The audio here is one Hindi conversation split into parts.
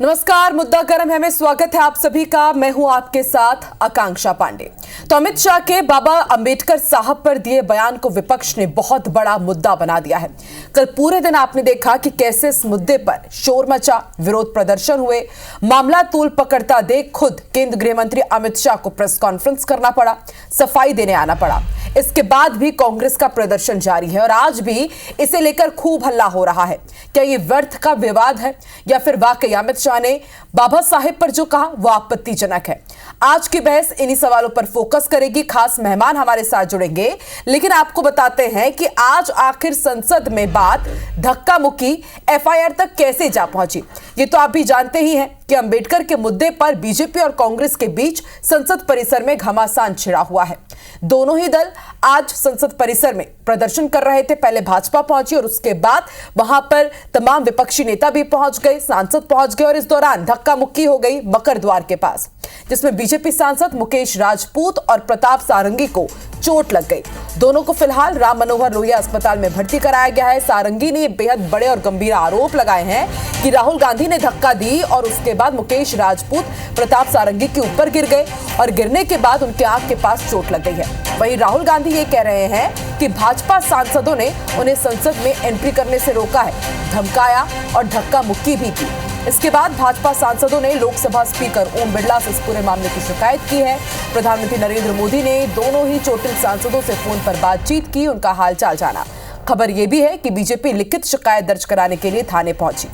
नमस्कार, मुद्दा गर्म है में स्वागत है आप सभी का। मैं हूं आपके साथ आकांक्षा पांडे। तो अमित शाह के बाबा अंबेडकर साहब पर दिए बयान को विपक्ष ने बहुत बड़ा मुद्दा बना दिया है। कल पूरे दिन आपने देखा कि कैसे इस मुद्दे पर शोर मचा, विरोध प्रदर्शन हुए, मामला तूल पकड़ता देख खुद केंद्रीय गृह मंत्री अमित शाह को प्रेस कॉन्फ्रेंस करना पड़ा, सफाई देने आना पड़ा। इसके बाद भी कांग्रेस का प्रदर्शन जारी है और आज भी इसे लेकर खूब हल्ला हो रहा है। क्या ये व्यर्थ का विवाद है या फिर वाकई अमित शाह ने बाबा साहेब पर जो कहा वो आपत्तिजनक है? आज की बहस इन्हीं सवालों पर फोकस करेगी। खास मेहमान हमारे साथ जुड़ेंगे, लेकिन आपको बताते हैं कि आज आखिर संसद में बात धक्का मुक्की एफआईआर तक कैसे जा पहुंची। ये तो आप भी जानते ही हैं कि अंबेडकर के मुद्दे पर बीजेपी और कांग्रेस के बीच संसद परिसर में घमासान छिड़ा हुआ है। दोनों ही दल आज संसद परिसर में प्रदर्शन कर रहे थे। पहले भाजपा पहुंची और उसके बाद वहां पर तमाम विपक्षी नेता भी पहुंच गए, सांसद पहुंच गए और इस दौरान धक्का मुक्की हो गई मकर द्वार के पास, जिसमें बीजेपी सांसद मुकेश राजपूत और प्रताप सारंगी को चोट लग गई। दोनों को फिलहाल राम मनोहर लोहिया अस्पताल में भर्ती कराया गया है। सारंगी ने बेहद बड़े और गंभीर आरोप लगाए हैं कि राहुल गांधी ने धक्का दी और उसके बाद मुकेश राजपूत प्रताप सारंगी के ऊपर गिर गए और गिरने के बाद उनके आंख के पास चोट लग गई है। वहीं राहुल गांधी ये कह रहे हैं कि भाजपा सांसदों ने उन्हें संसद में एंट्री करने से रोका है, धमकाया और धक्का मुक्की भी की। इसके बाद भाजपा सांसदों ने लोकसभा स्पीकर ओम बिरला से इस पूरे मामले की शिकायत की है। प्रधानमंत्री नरेंद्र मोदी ने दोनों ही चोटिल सांसदों से फोन पर बातचीत की, उनका हालचाल जाना। खबर यह भी है कि बीजेपी लिखित शिकायत दर्ज कराने के लिए थाने पहुंची।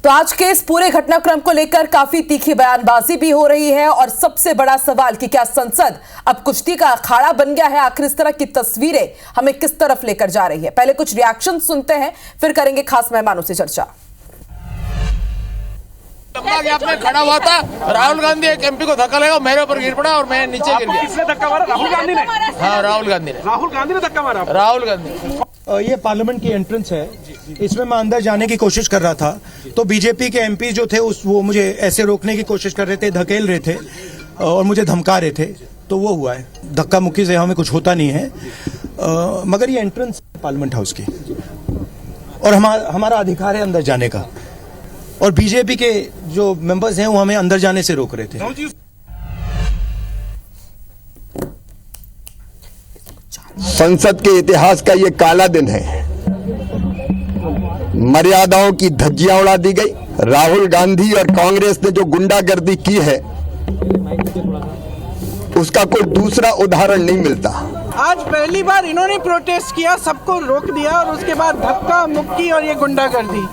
तो आज के इस पूरे घटनाक्रम को लेकर काफी तीखी बयानबाजी भी हो रही है और सबसे बड़ा सवाल कि क्या संसद अब कुश्ती का अखाड़ा बन गया है? आखिर इस तरह की तस्वीरें हमें किस तरफ लेकर जा रही है? पहले कुछ रिएक्शन सुनते हैं, फिर करेंगे खास मेहमानों से चर्चा। में खड़ा हुआ था, राहुल गांधी एक एमपी को धक्का लगा, मेरे ऊपर गिर पड़ा और मैं नीचे गिर गया। किसने धक्का मारा? राहुल गांधी ने? हाँ, राहुल गांधी ने। राहुल गांधी ने धक्का मारा? राहुल गांधी। ये पार्लियामेंट की एंट्रेंस है, इसमें मैं अंदर जाने की कोशिश कर रहा था तो बीजेपी के एमपी जो थे वो मुझे ऐसे रोकने की कोशिश कर रहे थे, धकेल रहे थे और मुझे धमका रहे थे, तो वो हुआ है। धक्का मुक्की से हमें कुछ होता नहीं है, मगर ये एंट्रेंस पार्लियामेंट हाउस की और हमारा अधिकार है अंदर जाने का, और बीजेपी के जो मेंबर्स हैं वो हमें अंदर जाने से रोक रहे थे। संसद के इतिहास का ये काला दिन है। मर्यादाओं की धज्जियां उड़ा दी गई। राहुल गांधी और कांग्रेस ने जो गुंडागर्दी की है उसका कोई दूसरा उदाहरण नहीं मिलता। आज पहली बार इन्होंने प्रोटेस्ट किया, सबको रोक दिया और उसके बाद धक्का मुक्की और ये गुंडागर्दी,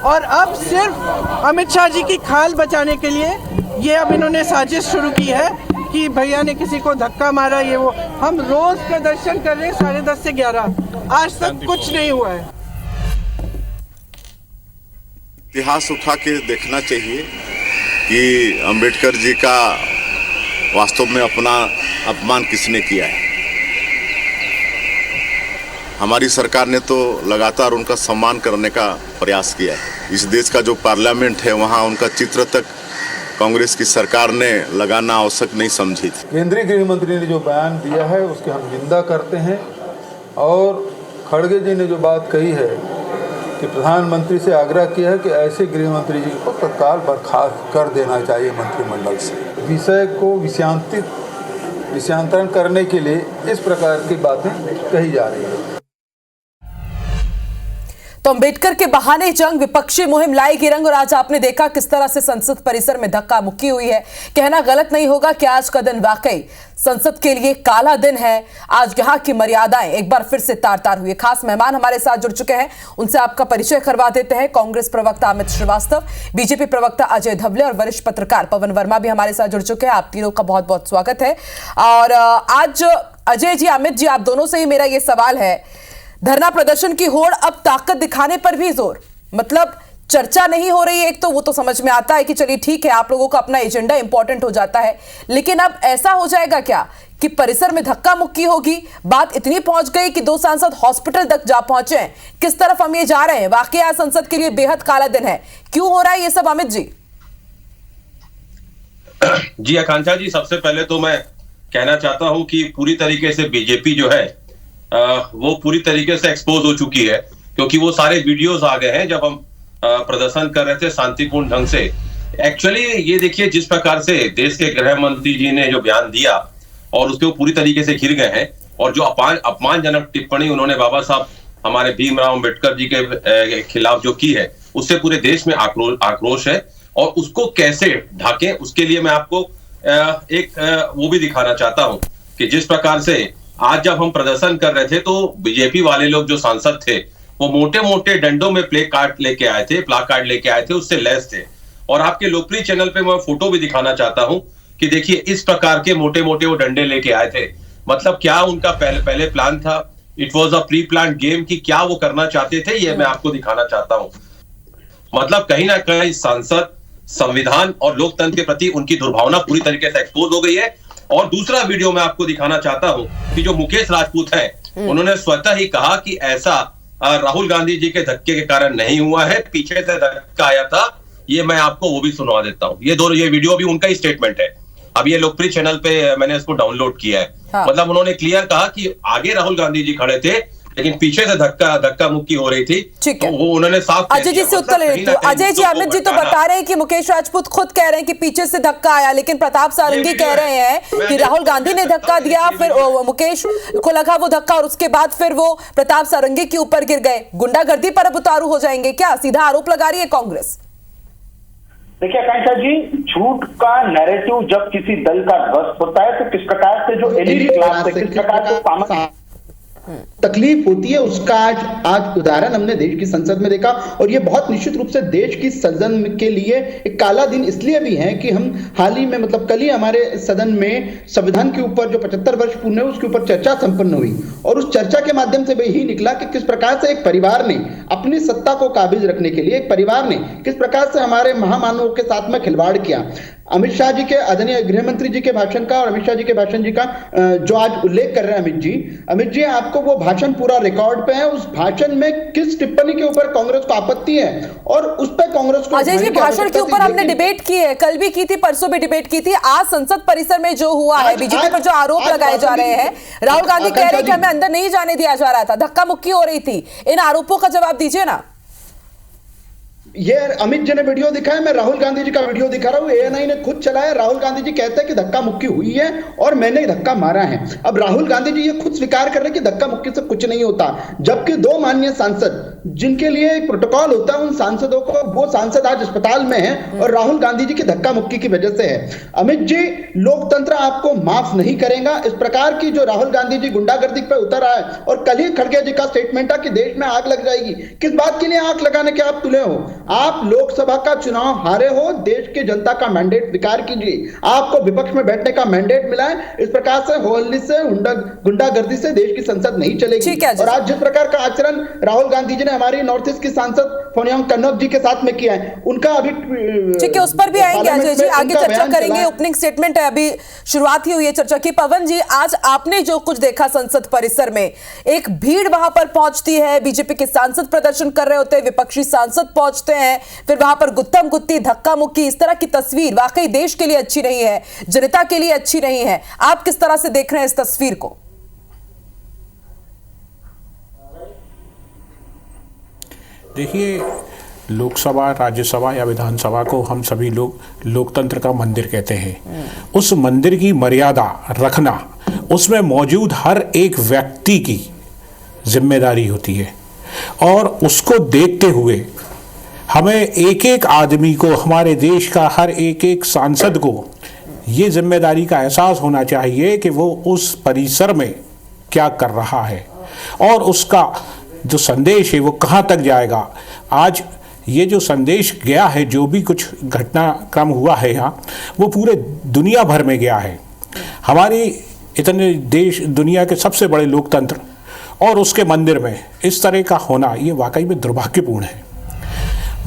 और अब सिर्फ अमित शाह जी की खाल बचाने के लिए ये अब इन्होंने साजिश शुरू की है कि भैया ने किसी को धक्का मारा, ये वो। हम रोज प्रदर्शन कर रहे हैं 10:30 से 11, आज तक कुछ नहीं हुआ है। इतिहास उठा के देखना चाहिए कि अंबेडकर जी का वास्तव में अपना अपमान किसने किया है। हमारी सरकार ने तो लगातार उनका सम्मान करने का प्रयास किया है। इस देश का जो पार्लियामेंट है वहाँ उनका चित्र तक कांग्रेस की सरकार ने लगाना आवश्यक नहीं समझी थी। केंद्रीय गृह मंत्री ने जो बयान दिया है उसकी हम निंदा करते हैं, और खड़गे जी ने जो बात कही है कि प्रधानमंत्री से आग्रह किया है कि ऐसे गृह मंत्री जी को तत्काल बर्खास्त कर देना चाहिए मंत्रिमंडल से। विषय को विषयांतरण करने के लिए इस प्रकार की बातें कही जा रही है। तो अंबेडकर के बहाने जंग, विपक्षी मुहिम लाएगी रंग, और आज आपने देखा किस तरह से संसद परिसर में धक्का मुक्की हुई है। कहना गलत नहीं होगा कि आज का दिन वाकई संसद के लिए काला दिन है। आज यहाँ की मर्यादाएं एक बार फिर से तार तार हुई। खास मेहमान हमारे साथ जुड़ चुके हैं, उनसे आपका परिचय करवा देते हैं। कांग्रेस प्रवक्ता अमित श्रीवास्तव, बीजेपी प्रवक्ता अजय धवले और वरिष्ठ पत्रकार पवन वर्मा भी हमारे साथ जुड़ चुके हैं। आप तीनों का बहुत बहुत स्वागत है। और आज अजय जी, अमित जी, आप दोनों से ही मेरा ये सवाल है, धरना प्रदर्शन की होड़ अब ताकत दिखाने पर भी जोर, मतलब चर्चा नहीं हो रही है। एक तो वो तो समझ में आता है कि चलिए ठीक है, आप लोगों का अपना एजेंडा इंपॉर्टेंट हो जाता है, लेकिन अब ऐसा हो जाएगा क्या कि परिसर में धक्का मुक्की होगी? बात इतनी पहुंच गई कि 2 सांसद हॉस्पिटल तक जा पहुंचे हैं। किस तरफ हम ये जा रहे हैं? वाकई आज संसद के लिए बेहद काला दिन है। क्यों हो रहा है ये सब, अमित जी? जी आकांक्षा जी, सबसे पहले तो मैं कहना चाहता हूं कि पूरी तरीके से बीजेपी जो है वो पूरी तरीके से एक्सपोज हो चुकी है, क्योंकि वो सारे वीडियोस आ गए हैं जब हम प्रदर्शन कर रहे थे शांतिपूर्ण ढंग से। एक्चुअली ये देखिए, जिस प्रकार से देश के गृह मंत्री जी ने जो बयान दिया और उसके वो पूरी तरीके से घिर गए हैं, और जो अपमानजनक टिप्पणी उन्होंने बाबा साहब हमारे भीमराव अंबेडकर जी के खिलाफ जो की है, उससे पूरे देश में आक्रोश है। और उसको कैसे ढाकें, उसके लिए मैं आपको एक वो भी दिखाना चाहता हूं कि जिस प्रकार से आज जब हम प्रदर्शन कर रहे थे तो बीजेपी वाले लोग जो सांसद थे वो मोटे मोटे डंडों में प्ले कार्ड लेके आए थे, उससे लैस थे। और आपके लोकप्रिय चैनल पे मैं फोटो भी दिखाना चाहता हूं कि देखिए इस प्रकार के मोटे मोटे वो डंडे लेके आए थे। मतलब क्या उनका पहले प्लान था? It was a pre plan game कि क्या वो करना चाहते थे, ये मैं आपको दिखाना चाहता हूं। मतलब कहीं ना कहीं सांसद, संविधान और लोकतंत्र के प्रति उनकी दुर्भावना पूरी तरीके से एक्सपोज हो गई है। और दूसरा वीडियो मैं आपको दिखाना चाहता हूं कि जो मुकेश राजपूत हैं, उन्होंने स्वतः ही कहा कि ऐसा राहुल गांधी जी के धक्के के कारण नहीं हुआ है, पीछे से धक्का आया था। ये मैं आपको वो भी सुनवा देता हूं। ये वीडियो भी उनका ही स्टेटमेंट है। अब ये लोकप्रिय चैनल पे मैंने इसको डाउनलोड किया है। हाँ। मतलब उन्होंने क्लियर कहा कि आगे राहुल गांधी जी खड़े थे लेकिन पीछे से धक्का मुक्की हो रही थी। ठीक है, तो वो उन्होंने साफ अजय जी से उत्तर ले लेती हूं। अजय जी, अमित जी तो बता रहे हैं कि मुकेश राजपूत खुद कह रहे हैं कि पीछे से धक्का आया, लेकिन प्रताप सारंगी कह रहे हैं कि राहुल गांधी ने धक्का दिया, फिर मुकेश को लगा वो धक्का और उसके बाद फिर वो प्रताप सारंगी के ऊपर गिर गए। गुंडागर्दी पर अब उतारू हो जाएंगे क्या? सीधा आरोप लगा रही है कांग्रेस। देखिए आकांक्षा जी, झूठ का नैरेटिव जब किसी दल का ध्वस्त होता है तो किस प्रकार से जो एलिट क्लास है, किस प्रकार से सामाजिक तकलीफ होती है, उसका आज उदाहरण हमने देश की संसद में देखा। और ये बहुत निश्चित रूप से देश की सदन के लिए एक काला दिन इसलिए भी है कि हम हाल ही में, मतलब कल ही हमारे सदन में संविधान के ऊपर जो 75 वर्ष पूर्ण है उसके ऊपर चर्चा संपन्न हुई। और उस चर्चा के माध्यम से यही निकला कि किस प्रकार से एक परिवार ने अपनी सत्ता को काबिज रखने के लिए, एक परिवार ने किस प्रकार से हमारे महामानवों के साथ में खिलवाड़ किया। अमित शाह जी के, आदरणीय गृह मंत्री जी के भाषण का और अमित शाह जी के भाषण जी का जो आज उल्लेख कर रहे हैं अमित जी आपको वो भाषण पूरा रिकॉर्ड पे है। उस भाषण में किस टिप्पणी के ऊपर कांग्रेस को आपत्ति है और उस पर कांग्रेस को। अजय जी, भाषण के ऊपर हमने डिबेट की है, कल भी की थी, परसों भी डिबेट की थी। आज संसद परिसर में जो हुआ है, बीजेपी पर जो आरोप लगाए जा रहे हैं, राहुल गांधी कह रहे हैं कि हमें अंदर नहीं जाने दिया जा रहा था, धक्का मुक्की हो रही थी। इन आरोपों का जवाब दीजिए ना। ये अमित जी ने वीडियो दिखाया, मैं राहुल गांधी जी का वीडियो दिखा रहा हूं, एएनआई ने खुद चलाया। राहुल गांधी जी कहते हैं कि धक्का मुक्की हुई है और मैंने धक्का मारा है। अब राहुल गांधी जी ये खुद स्वीकार कर रहे हैं कि धक्का मुक्की से कुछ नहीं होता, जबकि दो माननीय सांसद जिनके लिए एक प्रोटोकॉल होता है, उन सांसदों को, वो सांसद आज अस्पताल में है और राहुल गांधी जी की धक्का मुक्की की वजह से है। अमित जी, लोकतंत्र आपको माफ नहीं करेगा। इस प्रकार की जो राहुल गांधी जी गुंडागर्दी पर उतर रहा है, और कल ही खड़गे जी का स्टेटमेंट है कि देश में आग लग जाएगी। किस बात के लिए आग लगाने के आप तुले हो? आप लोकसभा का चुनाव हारे हो, देश की जनता का मैंडेट स्वीकार कीजिए। आपको विपक्ष में बैठने का मैंडेट मिला है। इस प्रकार से होली से गुंडागर्दी से देश की संसद नहीं चलेगी। और आज जिस प्रकार का आचरण राहुल गांधी जी ने हमारी नॉर्थ ईस्ट की सांसद फोनियांग कन्नौज जी के साथ में किया है, उनका अभी ठीक है, उस पर भी आएंगे अजय जी, आगे चर्चा करेंगे। ओपनिंग स्टेटमेंट है, अभी शुरुआत ही हुई है चर्चा की। पवन जी, आज आपने जो कुछ देखा संसद परिसर में, एक भीड़ वहां पर पहुंचती है, बीजेपी के सांसद प्रदर्शन कर रहे होते हैं, विपक्षी सांसद पहुंचते हैं, फिर वहां पर गुत्थम गुत्ती, धक्का मुक्की, इस तरह की तस्वीर वाकई देश के लिए अच्छी नहीं है, जनता के लिए अच्छी नहीं है। आप किस तरह से देख रहे हैं इस तस्वीर को? देखिए, लोकसभा, राज्यसभा या विधानसभा को हम सभी लोग लोकतंत्र का मंदिर कहते हैं। उस मंदिर की मर्यादा रखना, उसमें मौजूद हर एक व्यक्ति की जिम्मेदारी होती है। और उसको देखते हुए हमें एक एक आदमी को, हमारे देश का हर एक एक सांसद को ये जिम्मेदारी का एहसास होना चाहिए कि वो उस परिसर में क्या कर रहा है और उसका जो संदेश है वो कहाँ तक जाएगा। आज ये जो संदेश गया है, जो भी कुछ घटनाक्रम हुआ है यहाँ, वो पूरे दुनिया भर में गया है। हमारी इतने देश, दुनिया के सबसे बड़े लोकतंत्र और उसके मंदिर में इस तरह का होना, ये वाकई में दुर्भाग्यपूर्ण है।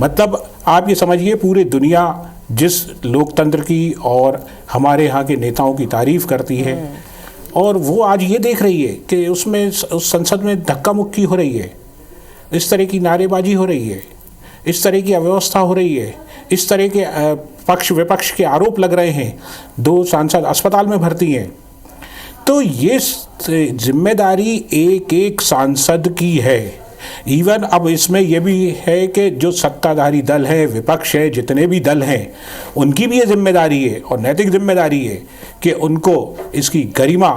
मतलब आप ये समझिए, पूरी दुनिया जिस लोकतंत्र की और हमारे यहाँ के नेताओं की तारीफ करती है, और वो आज ये देख रही है कि उसमें, उस संसद में धक्का मुक्की हो रही है, इस तरह की नारेबाजी हो रही है, इस तरह की अव्यवस्था हो रही है, इस तरह के पक्ष विपक्ष के आरोप लग रहे हैं, 2 सांसद अस्पताल में भर्ती हैं। तो ये जिम्मेदारी एक एक सांसद की है इवन अब इसमें यह भी है कि जो सत्ताधारी दल है, विपक्ष है, जितने भी दल हैं, उनकी भी ये जिम्मेदारी है और नैतिक जिम्मेदारी है कि उनको इसकी गरिमा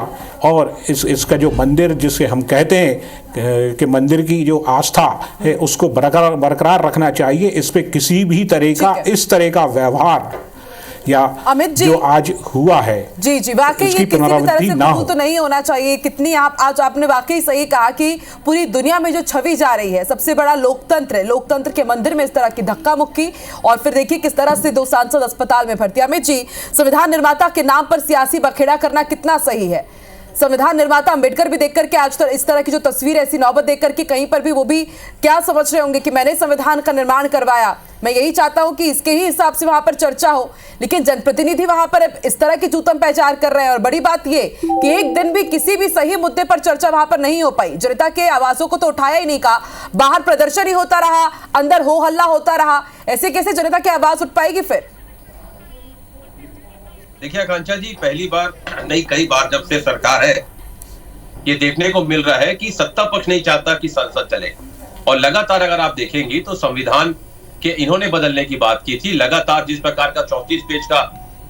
और इसका जो मंदिर जिसे हम कहते हैं कि मंदिर की जो आस्था है उसको बरकरार रखना चाहिए। इस पे किसी भी तरह का इस तरह का व्यवहार या अमित जी जो आज हुआ है जी वाकई ये किसी भी तरह से भूल तो नहीं होना चाहिए। कितनी आज आपने वाकई सही कहा कि पूरी दुनिया में जो छवि जा रही है, सबसे बड़ा लोकतंत्र है, लोकतंत्र के मंदिर में इस तरह की धक्का मुक्की और फिर देखिए किस तरह से 2 सांसद अस्पताल में भर्ती। अमित जी, संविधान निर्माता के नाम पर सियासी बखेड़ा करना कितना सही है? संविधान निर्माता अंबेडकर भी देख करके आज इस तरह की जो तस्वीर, ऐसी नौबत देख करके कहीं पर भी वो भी क्या समझ रहे होंगे कि मैंने संविधान का निर्माण करवाया, मैं यही चाहता हूं कि इसके ही हिसाब से वहां पर चर्चा हो। लेकिन जनप्रतिनिधि वहां पर इस तरह की चूतम पहचान कर रहे हैं और बड़ी बात ये कि एक दिन भी किसी भी सही मुद्दे पर चर्चा वहां पर नहीं हो पाई। जनता के आवाजों को तो उठाया ही नहीं, कहा बाहर प्रदर्शन ही होता रहा, अंदर हो हल्ला होता रहा। ऐसे कैसे जनता की आवाज उठ पाएगी फिर? देखिए आकांक्षा जी, पहली बार नहीं कई बार जब से सरकार है ये देखने को मिल रहा है कि सत्ता पक्ष नहीं चाहता कि संसद चले और लगातार अगर आप देखेंगे तो संविधान के इन्होंने बदलने की बात की थी। लगातार जिस प्रकार का 34 पेज का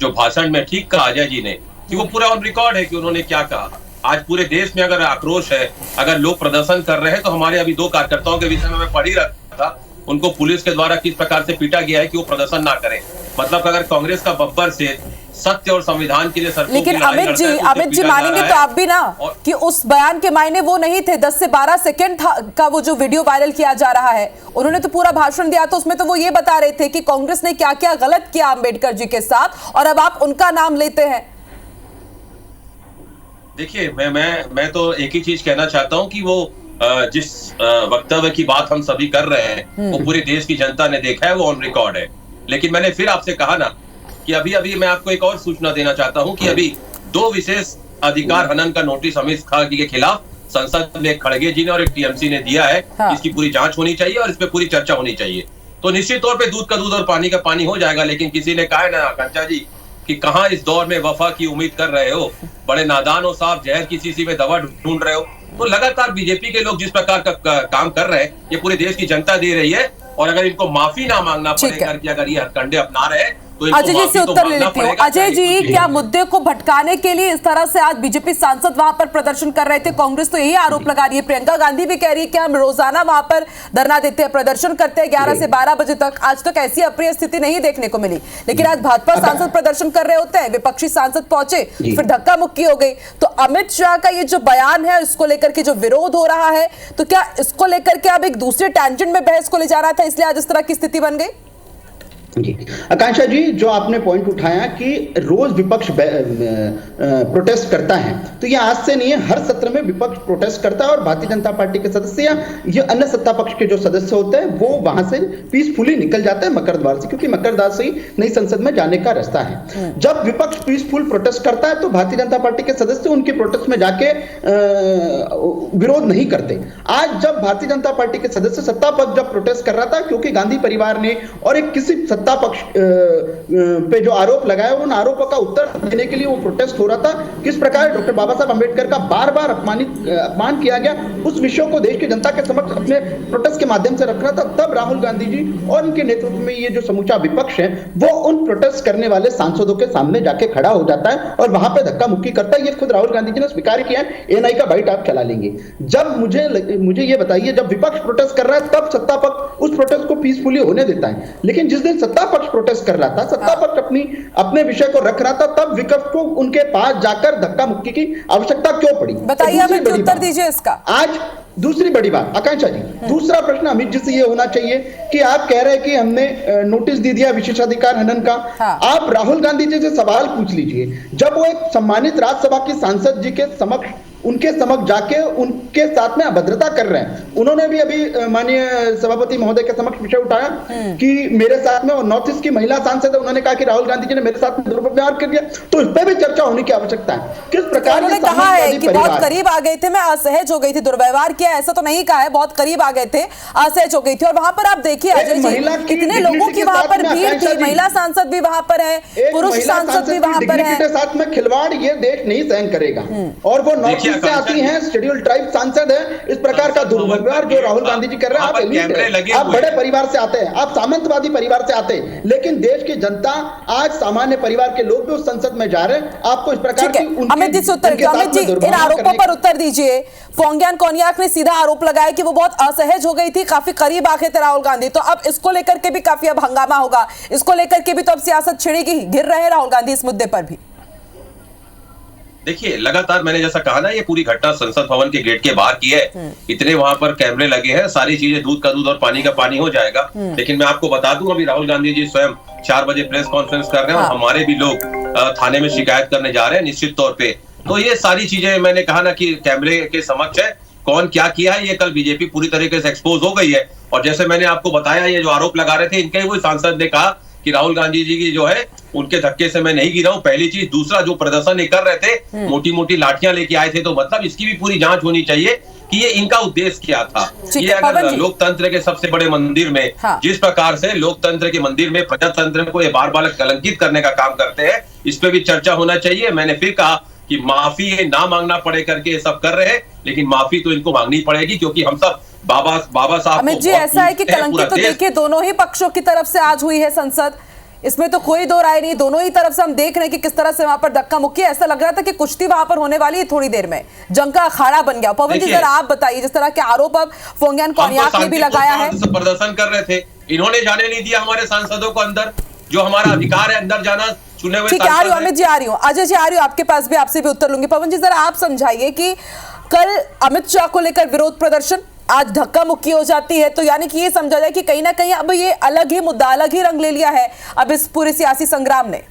जो भाषण में ठीक कहा अजय जी ने कि वो पूरा ऑन रिकॉर्ड है कि उन्होंने क्या कहा। आज पूरे देश में अगर आक्रोश है, अगर लोग प्रदर्शन कर रहे हैं तो हमारे अभी 2 कार्यकर्ताओं के विषय में मैं पढ़ ही रहा था, उनको पुलिस के द्वारा किस प्रकार से पीटा गया है कि वो प्रदर्शन ना करें। मतलब अगर कांग्रेस का बब्बर से सत्य और संविधान के लिए लेकिन अमित जी मानेंगे तो आप भी ना कि उस बयान के मायने वो नहीं थे। 10 से 12 सेकंड का वो जो वीडियो वायरल किया जा रहा है, उन्होंने तो पूरा भाषण दिया, तो उसमें तो वो ये बता रहे थे कि कांग्रेस ने क्या क्या गलत किया अंबेडकर जी के साथ और अब आप उनका नाम लेते हैं। देखिए मैं तो एक ही चीज कहना चाहता हूं कि वो जिस वक्तव्य की बात हम सभी कर रहे हैं वो पूरे देश की जनता ने देखा है, वो ऑन रिकॉर्ड है। लेकिन मैंने फिर आपसे कहा ना कि अभी मैं आपको एक और सूचना देना चाहता हूं कि अभी 2 विशेष अधिकार हनन का नोटिस अमित शाह के खिलाफ संसद में खड़गे जी ने और एक टीएमसी ने दिया है। इसकी पूरी जांच होनी चाहिए और इस पे पूरी चर्चा होनी चाहिए। तो निश्चित तौर पे दूध का दूध और पानी का पानी हो जाएगा। लेकिन किसी ने कहा है ना आकांक्षा जी कि कहां इस दौर में वफा की उम्मीद कर रहे हो, बड़े नादान हो साहब, जहर की शीशी में दवा ढूंढ रहे हो। तो लगातार बीजेपी के लोग जिस प्रकार का काम कर रहे हैं ये पूरे देश की जनता दे रही है और अगर इनको माफी ना मांगना पड़ेगा कि अगर ये हथकंडे अपना रहे तो अजय जी से उत्तर ले लेती हूँ। अजय जी, क्या मुद्दे को भटकाने के लिए इस तरह से आज बीजेपी सांसद वहां पर प्रदर्शन कर रहे थे? कांग्रेस तो यही आरोप लगा रही है, प्रियंका गांधी भी कह रही है कि हम रोजाना वहां पर धरना देते हैं, प्रदर्शन करते हैं 11 से 12 बजे तक। आज तक ऐसी अप्रिय स्थिति नहीं देखने को मिली, लेकिन आज भाजपा सांसद प्रदर्शन कर रहे होते हैं, विपक्षी सांसद पहुंचे, फिर धक्का मुक्की हो गई। तो अमित शाह का ये जो बयान है, इसको लेकर के जो विरोध हो रहा है, तो क्या इसको लेकर के अब एक दूसरे टेंजेंट में बहस को ले जा रहा था, इसलिए आज इस तरह की स्थिति बन गई? जी आकांक्षा जी, जो आपने पॉइंट उठाया कि रोज विपक्ष प्रोटेस्ट करता है, तो ये आज से नहीं है, हर सत्र में विपक्ष प्रोटेस्ट करता है और भारतीय जनता पार्टी के सदस्य या ये अन्य सत्ता पक्ष के जो सदस्य होते हैं वो वहां से पीसफुली निकल जाते हैं मकर द्वार से, क्योंकि मकर द्वार से ही नई संसद में जाने का रास्ता है। जब विपक्ष पीसफुल प्रोटेस्ट करता है तो भारतीय जनता पार्टी के सदस्य उनके प्रोटेस्ट में जाके विरोध नहीं करते। आज जब भारतीय जनता पार्टी के सदस्य सत्ता पक्ष जब प्रोटेस्ट कर रहा था, क्योंकि गांधी परिवार ने और एक किसी सत्ता पक्ष पे जो आरोप लगाया, उन आरोपों का उत्तर देने के लिए वो प्रोटेस्ट हो रहा था। किस प्रकार डॉक्टर बाबा साहब अंबेडकर का बार बार अपमान किया गया, उस विषयों को देश की जनता के समक्ष अपने प्रोटेस्ट के माध्यम से रख रहा था। तब राहुल गांधी जी और उनके नेतृत्व में ये जो समूचा विपक्ष है वो उन प्रोटेस्ट करने वाले सांसदों के सामने जाके खड़ा हो जाता है और वहां पे धक्का मुक्की करता है। ये खुद राहुल गांधी जी ने स्वीकार किया है, एएनआई का बाइट आप चला लेंगे। जब मुझे ये बताइए, जब विपक्ष प्रोटेस्ट कर रहा है तब सत्ता पक्ष उस प्रोटेस्ट को पीसफुली होने देता है, लेकिन जिस दिन सत्ता पक्ष प्रोटेस्ट कर रहा था, सत्ता पक्ष अपने विषय को रख रहा था, तब विपक्ष को उनके पास जाकर धक्का मुक्की की आवश्यकता क्यों पड़ी? बताइए, हमें उत्तर दीजिए इसका। आज दूसरी बड़ी बात आकांक्षा जी, दूसरा प्रश्न अमित जी से ये होना चाहिए कि आप कह रहे हैं कि हमने नोटिस दे दिया विशेषाधिकार हनन का। आप राहुल गांधी जी से सवाल पूछ लीजिए, जब वो एक सम्मानित राज्यसभा की सांसद जी के समक्ष उनके समक्ष जाके उनके साथ में अभद्रता कर रहे हैं। उन्होंने भी अभी माननीय सभापति महोदय के समक्ष विषय उठाया कि मेरे साथ में, और नॉर्थ ईस्ट की महिला सांसद है, उन्होंने कहा कि राहुल गांधी जी ने मेरे साथ में दुर्व्यवहार कर दिया, तो इस पर भी चर्चा होने की आवश्यकता है। किस प्रकार उन्होंने कहा है कि बहुत करीब आ गए थे, मैं असहज हो गई थी, दुर्व्यवहार किया ऐसा तो नहीं कहा है, बहुत करीब आ गए थे, असहज हो गई थी। और वहां पर आप देखिए अजय जी, कितने लोगों की वहां पर भीड़ थी, महिला सांसद भी वहां पर है, पुरुष सांसद भी वहां पर है। साथ में खिलवाड़ ये देश नहीं सहन करेगा। और वो नॉर्थ ईस्ट से आती हैं, शेड्यूल ट्राइब सांसद है। इस प्रकार का दुर्व्यवहार जो राहुल गांधी जी कर रहे हैं, आप एलीट हैं, आप बड़े परिवार से आते हैं, आप सामंतवादी परिवार से आते हैं, लेकिन देश की जनता, आज सामान्य परिवार के लोग भी उस संसद में जा रहे हैं। आपको इस प्रकार की अमित जी से उत्तर, अमित जी इन आरोपों पर उत्तर दीजिए। फोंगियान कोन्याक ने सीधा आरोप लगाया कि वो बहुत असहज हो गई थी, काफी करीब आके थे राहुल गांधी, तो अब इसको लेकर के भी काफी अब हंगामा होगा, इसको लेकर के भी तो अब सियासत छिड़ेगी, घिर रहे हैं राहुल गांधी इस मुद्दे पर भी। देखिए, लगातार मैंने जैसा कहा ना, ये पूरी घटना संसद भवन के गेट के बाहर की है। इतने वहां पर कैमरे लगे हैं, सारी चीजें दूध का दूध और पानी का पानी हो जाएगा। लेकिन मैं आपको बता दूं, अभी राहुल गांधी जी स्वयं 4 बजे प्रेस कॉन्फ्रेंस कर रहे हैं और हमारे भी लोग थाने में शिकायत करने जा रहे हैं निश्चित तौर पे। तो ये सारी चीजें मैंने कहा ना कि कैमरे के समक्ष है, कौन क्या किया है, ये कल बीजेपी पूरी तरीके से एक्सपोज हो गई है। और जैसे मैंने आपको बताया, ये जो आरोप लगा रहे थे, इनके ही वही सांसद ने कहा कि राहुल गांधी जी की जो है उनके धक्के से मैं नहीं गिरा हूं, पहली चीज। दूसरा, जो प्रदर्शन ये कर रहे थे, मोटी मोटी लाठियां लेके आए थे, तो मतलब इसकी भी पूरी जांच होनी चाहिए कि ये इनका उद्देश्य क्या था। ये अगर लोकतंत्र के सबसे बड़े मंदिर में जिस प्रकार से लोकतंत्र के मंदिर में प्रजातंत्र को ये बार बार कलंकित करने का काम करते हैं, इस पे भी चर्चा होना चाहिए। मैंने फिर कहा कि माफी ना मांगना पड़े करके ये सब कर रहे हैं, लेकिन माफी तो इनको मांगनी पड़ेगी, क्योंकि हम सब बाबा साहब। अमित जी, ऐसा है कि कलंकित तो देखिए दोनों ही पक्षों की तरफ से आज हुई है संसद, इसमें तो कोई दो राय नहीं, दोनों ही तरफ से हम देख रहे हैं कि किस तरह से वहां पर धक्का मुक्की। ऐसा लग रहा था कि कुश्ती वहां पर होने वाली है थोड़ी देर में, जंग का अखाड़ा बन गया। पवन जी जरा आप बताइए, जिस तरह के आरोप अब फोंगियान कोन्याक ने भी लगाया है। प्रदर्शन कर रहे थे, इन्होंने जाने नहीं दिया हमारे सांसदों को अंदर, जो हमारा अधिकार है अंदर जाना, चुने हुए। ठीक है, आ रही हूँ अमित जी, आ रही हूँ, अजय जी आ रही हूँ, आपके पास भी, आपसे भी उत्तर लूंगी। पवन जी जरा आप समझाइए कि कल अमित शाह को लेकर विरोध प्रदर्शन, आज धक्का मुक्की हो जाती है, तो यानी कि ये समझा जाए कि कहीं ना कहीं अब ये अलग ही मुद्दा, अलग ही रंग ले लिया है अब इस पूरे सियासी संग्राम ने।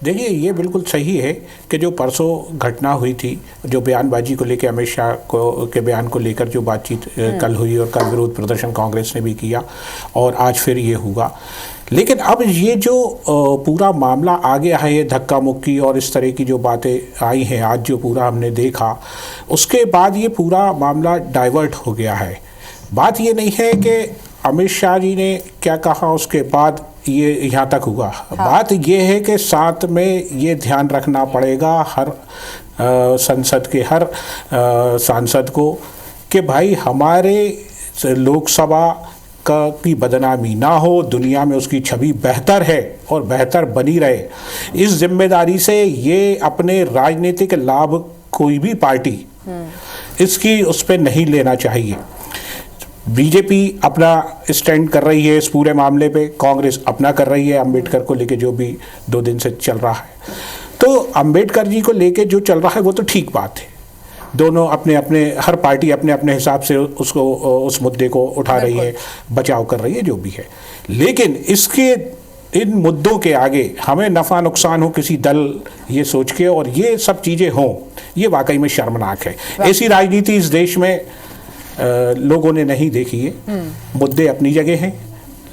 देखिए, ये बिल्कुल सही है कि जो परसों घटना हुई थी, जो बयानबाजी को लेकर अमित शाह के बयान को लेकर जो बातचीत कल हुई, और कल विरोध प्रदर्शन कांग्रेस ने भी किया और आज फिर ये हुआ। लेकिन अब ये जो पूरा मामला आगे है, ये धक्का मुक्की और इस तरह की जो बातें आई हैं, आज जो पूरा हमने देखा, उसके बाद ये पूरा मामला डाइवर्ट हो गया है। बात ये नहीं है कि अमित शाह जी ने क्या कहा उसके बाद ये यहाँ तक हुआ। बात ये है कि साथ में ये ध्यान रखना पड़ेगा हर संसद के हर सांसद को कि भाई हमारे लोकसभा की बदनामी ना हो, दुनिया में उसकी छवि बेहतर है और बेहतर बनी रहे। इस जिम्मेदारी से ये अपने राजनीतिक लाभ कोई भी पार्टी इसकी उस पर नहीं लेना चाहिए। बीजेपी अपना स्टैंड कर रही है इस पूरे मामले पे, कांग्रेस अपना कर रही है अम्बेडकर को लेके, जो भी 2 दिन से चल रहा है। तो अम्बेडकर जी को लेके जो चल रहा है वो तो ठीक बात है, दोनों अपने अपने हर पार्टी अपने अपने हिसाब से उसको उस मुद्दे को उठा रही है, बचाव कर रही है, जो भी है। लेकिन इसके इन मुद्दों के आगे हमें नफ़ा नुकसान हो किसी दल ये सोच के और ये सब चीज़ें हों, ये वाकई में शर्मनाक है। ऐसी राजनीति इस देश में लोगों ने नहीं देखी है। मुद्दे अपनी जगह हैं,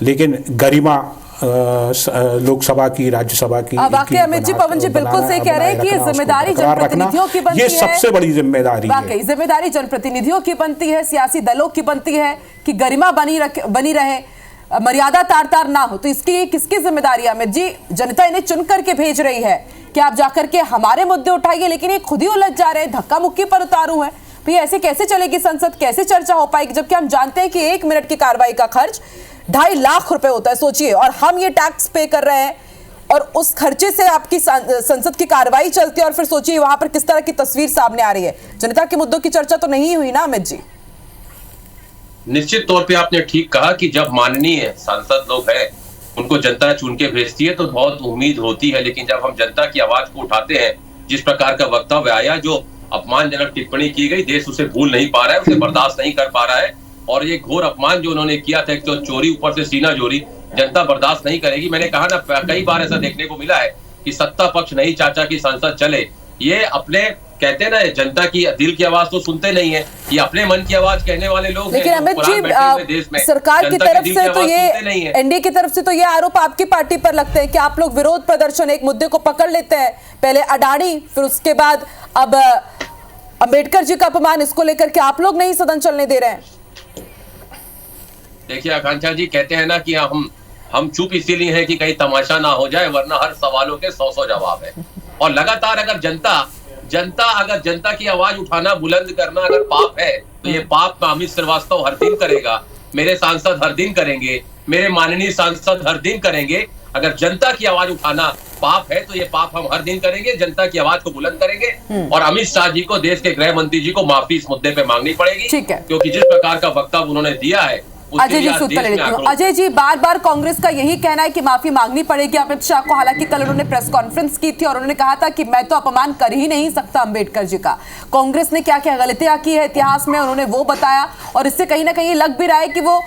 लेकिन गरिमा लोकसभा की, राज्यसभा की। वाकई अमित जी, पवन जी बिल्कुल सही कह रहे हैं कि ये जिम्मेदारी जनप्रतिनिधियों की बनती है, ये सबसे बड़ी जिम्मेदारी है। वाकई जिम्मेदारी जनप्रतिनिधियों की बनती है, सियासी दलों की बनती है कि गरिमा बनी रहे, मर्यादा तार ना हो। तो इसकी किसकी जिम्मेदारी है अमित जी? जनता इन्हें चुन करके भेज रही है कि आप जाकर के हमारे मुद्दे उठाइए, लेकिन ये खुद ही उलझ जा रहे हैं, धक्का मुक्की पर उतारू है। तो ये ऐसे कैसे चलेगी संसद, कैसे चर्चा हो पाएगी, जबकि हम जानते हैं कि 1 मिनट की कार्रवाई का खर्च 2.5 लाख रुपए होता है, सोचिए, और हम ये टैक्स पे कर रहे हैं और उस खर्चे से आपकी संसद की कार्रवाई चलती है, और फिर सोचिए वहां पर किस तरह की तस्वीर सामने आ रही है। जनता के मुद्दों की चर्चा तो नहीं हुई ना अमित जी? निश्चित तौर पे आपने ठीक कहा कि जब माननीय सांसद लोग हैं उनको जनता चुन के भेजती है तो बहुत उम्मीद होती है, लेकिन जब हम जनता की आवाज को उठाते हैं, जिस प्रकार का वक्तव्य आया, जो अपमानजनक टिप्पणी की गई, देश उसे भूल नहीं पा रहा है, उसे बर्दाश्त नहीं कर पा रहा है। और ये घोर अपमान जो उन्होंने किया था, एक तो चोरी ऊपर से सीना चोरी, जनता बर्दाश्त नहीं करेगी। मैंने कहा ना, कई बार ऐसा देखने को मिला है कि सत्ता पक्ष नहीं चाचा की संसद चले, ये अपने कहते हैं ना, जनता की दिल की आवाज तो सुनते नहीं है, ये अपने मन की आवाज कहने वाले लोग। लेकिन अमित जी, सरकार की तरफ से तो ये, एनडीए की तरफ से तो ये आरोप आपकी पार्टी पर लगते हैं कि आप लोग विरोध प्रदर्शन एक मुद्दे को पकड़ लेते हैं, पहले अडानी, फिर उसके बाद अब अंबेडकर जी का अपमान, इसको लेकर के आप लोग नहीं सदन चलने दे रहे हैं। देखिए आकांक्षा जी, कहते हैं ना कि हम हम चुप इसीलिए हैं कि कहीं तमाशा ना हो जाए, वरना हर सवालों के 100 जवाब है। और लगातार अगर जनता की आवाज उठाना, बुलंद करना अगर पाप है, तो ये पाप अमित श्रीवास्तव हर दिन करेगा, मेरे सांसद हर दिन करेंगे, मेरे माननीय सांसद हर दिन करेंगे। अगर जनता की आवाज उठाना पाप है, तो ये पाप हम हर दिन करेंगे, जनता की आवाज को बुलंद करेंगे। और अमित शाह जी को, देश के गृह मंत्री जी को माफी इस मुद्दे पे मांगनी पड़ेगी, क्योंकि जिस प्रकार का वक्तव्य उन्होंने दिया है। अजय जी सूत्र ले लेती हूँ। अजय जी, बार बार कांग्रेस का यही कहना है कि माफी मांगनी पड़ेगी अमित शाह को। हालांकि कल उन्होंने प्रेस कॉन्फ्रेंस की थी और उन्होंने कहा था कि मैं तो अपमान कर ही नहीं सकता अंबेडकर जी का। कांग्रेस ने क्या क्या गलतियां की है इतिहास में, उन्होंने वो बताया, और इससे कहीं ना कहीं लग भी रहा है कि वो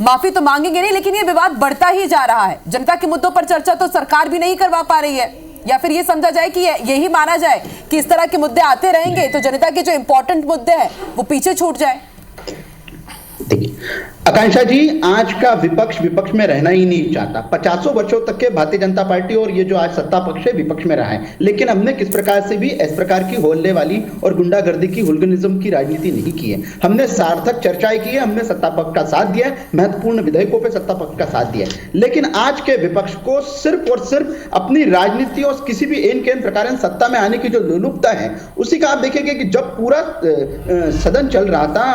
माफी तो मांगेंगे नहीं, लेकिन ये विवाद बढ़ता ही जा रहा है। जनता के मुद्दों पर चर्चा तो सरकार भी नहीं करवा पा रही है, या फिर ये समझा जाए कि यही माना जाए कि इस तरह के मुद्दे आते रहेंगे तो जनता के जो इंपॉर्टेंट मुद्दे हैं वो पीछे छूट जाए। देखिए आकांक्षा जी, आज का विपक्ष में रहना ही नहीं चाहता। 50 वर्षों तक के भारतीय जनता पार्टी और ये जो आज सत्ता पक्ष है विपक्ष में रहा है, लेकिन हमने किस प्रकार से भी इस प्रकार की होल्ले वाली और गुंडागर्दी की, हुलगनिज्म की राजनीति नहीं की है। हमने सार्थक चर्चाएं की है, हमने सत्ता पक्ष का साथ दिया है, महत्वपूर्ण विधेयकों पर सत्ता पक्ष का साथ दिया है। लेकिन आज के विपक्ष को सिर्फ और सिर्फ अपनी राजनीति और किसी भी एन के प्रकार सत्ता में आने की जो लोलुपता है, उसी का आप देखेंगे कि जब पूरा सदन चल रहा था,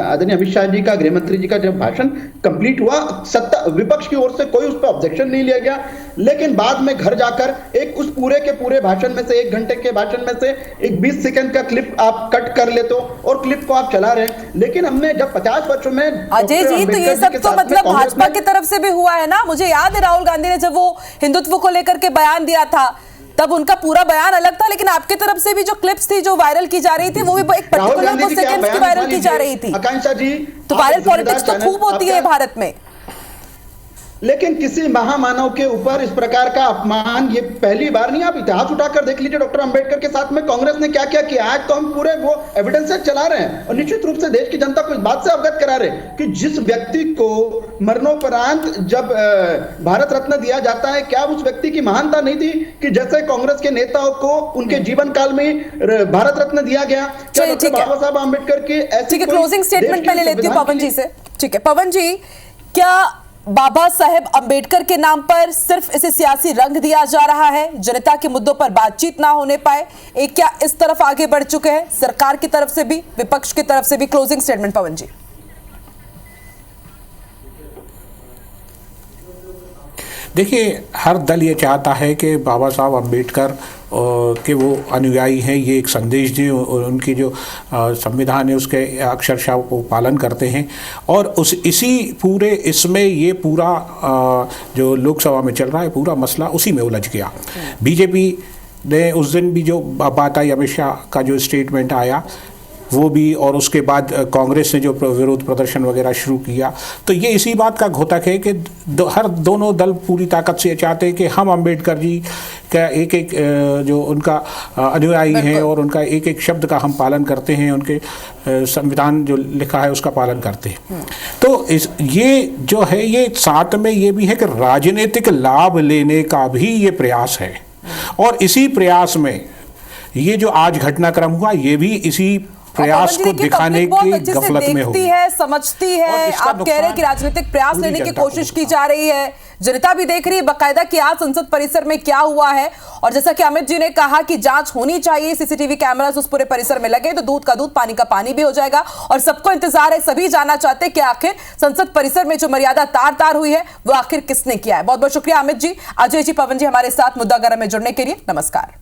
आदरणीय अमित शाह जी का, गृह मंत्री जी का जब भाषण कंप्लीट हुआ, सत्ता विपक्ष की ओर से कोई उस पर ऑब्जेक्शन नहीं लिया गया। लेकिन बाद में घर जाकर एक उस पूरे के पूरे भाषण में से, 1 घंटे के भाषण में से एक 20 सेकंड का क्लिप आप कट कर लेते हो और क्लिप को आप चला रहे हैं। लेकिन हमने जब 50 वर्षों में अजय जी, तो ये सब तो मतलब भाजपा की तरफ से भी हुआ है ना। मुझे याद है राहुल गांधी ने जब वो हिंदुत्व को लेकर के बयान दिया था, तब उनका पूरा बयान अलग था, लेकिन आपकी तरफ से भी जो क्लिप्स थी जो वायरल की जा रही थी, वो भी एक पर्टिकुलर कुछ सेकंड्स की वायरल की जा रही थी। आकांक्षा जी, तो वायरल पॉलिटिक्स तो खूब होती है भारत में, लेकिन किसी महामानव के ऊपर इस प्रकार का अपमान ये पहली बार नहीं। आप इतिहास उठाकर देख लीजिए, डॉक्टर अंबेडकर के साथ में कांग्रेस ने क्या क्या किया। आज तो हम पूरे वो एविडेंसेस चला रहे हैं और निश्चित रूप से देश की जनता को इस बात से अवगत करा रहे हैं कि जिस व्यक्ति को मरणोपरांत जब भारत रत्न दिया जाता है, क्या उस व्यक्ति की महानता नहीं थी कि जैसे कांग्रेस के नेताओं को उनके जीवन काल में भारत रत्न दिया गया। बाबा साहब अम्बेडकर की ऐसी क्लोजिंग स्टेटमेंट मैं ले लेती हूँ पवन जी से। ठीक है पवन जी, क्या बाबा साहेब अंबेडकर के नाम पर सिर्फ इसे सियासी रंग दिया जा रहा है, जनता के मुद्दों पर बातचीत ना होने पाए, एक क्या इस तरफ आगे बढ़ चुके हैं सरकार की तरफ से भी, विपक्ष की तरफ से भी? क्लोजिंग स्टेटमेंट पवन जी। देखिए, हर दल ये चाहता है कि बाबा साहब अंबेडकर के वो अनुयायी हैं, ये एक संदेश दें और उनकी जो संविधान है उसके अक्षरशः वो पालन करते हैं। और इसी पूरे इसमें ये पूरा जो लोकसभा में चल रहा है पूरा मसला उसी में उलझ गया। बीजेपी ने उस दिन भी जो बात आई, अमित शाह का जो स्टेटमेंट आया वो भी, और उसके बाद कांग्रेस ने जो विरोध प्रदर्शन वगैरह शुरू किया, तो ये इसी बात का घोतक है कि हर दोनों दल पूरी ताकत से चाहते हैं कि हम अंबेडकर जी का एक एक जो उनका अनुयायी हैं और उनका एक एक शब्द का हम पालन करते हैं, उनके संविधान जो लिखा है उसका पालन करते हैं। तो ये जो है, ये साथ में ये भी है कि राजनीतिक लाभ लेने का भी ये प्रयास है, और इसी प्रयास में ये जो आज घटनाक्रम हुआ ये भी इसी प्रयास को दिखाने की गफलत में होगी है, समझती है। आप कह रहे हैं कि राजनीतिक प्रयास लेने की कोशिश की जा रही है, जनता भी देख रही है बाकायदा कि आज संसद परिसर में क्या हुआ है। और जैसा कि अमित जी ने कहा कि जांच होनी चाहिए, सीसीटीवी कैमरास उस पूरे परिसर में लगे तो दूध का दूध पानी का पानी भी हो जाएगा। और सबको इंतजार है, सभी जानना चाहते हैं कि आखिर संसद परिसर में जो मर्यादा तार तार हुई है वो आखिर किसने किया है। बहुत बहुत शुक्रिया अमित जी, अजय जी, पवन जी हमारे साथ मुद्दा गरम में जुड़ने के लिए। नमस्कार।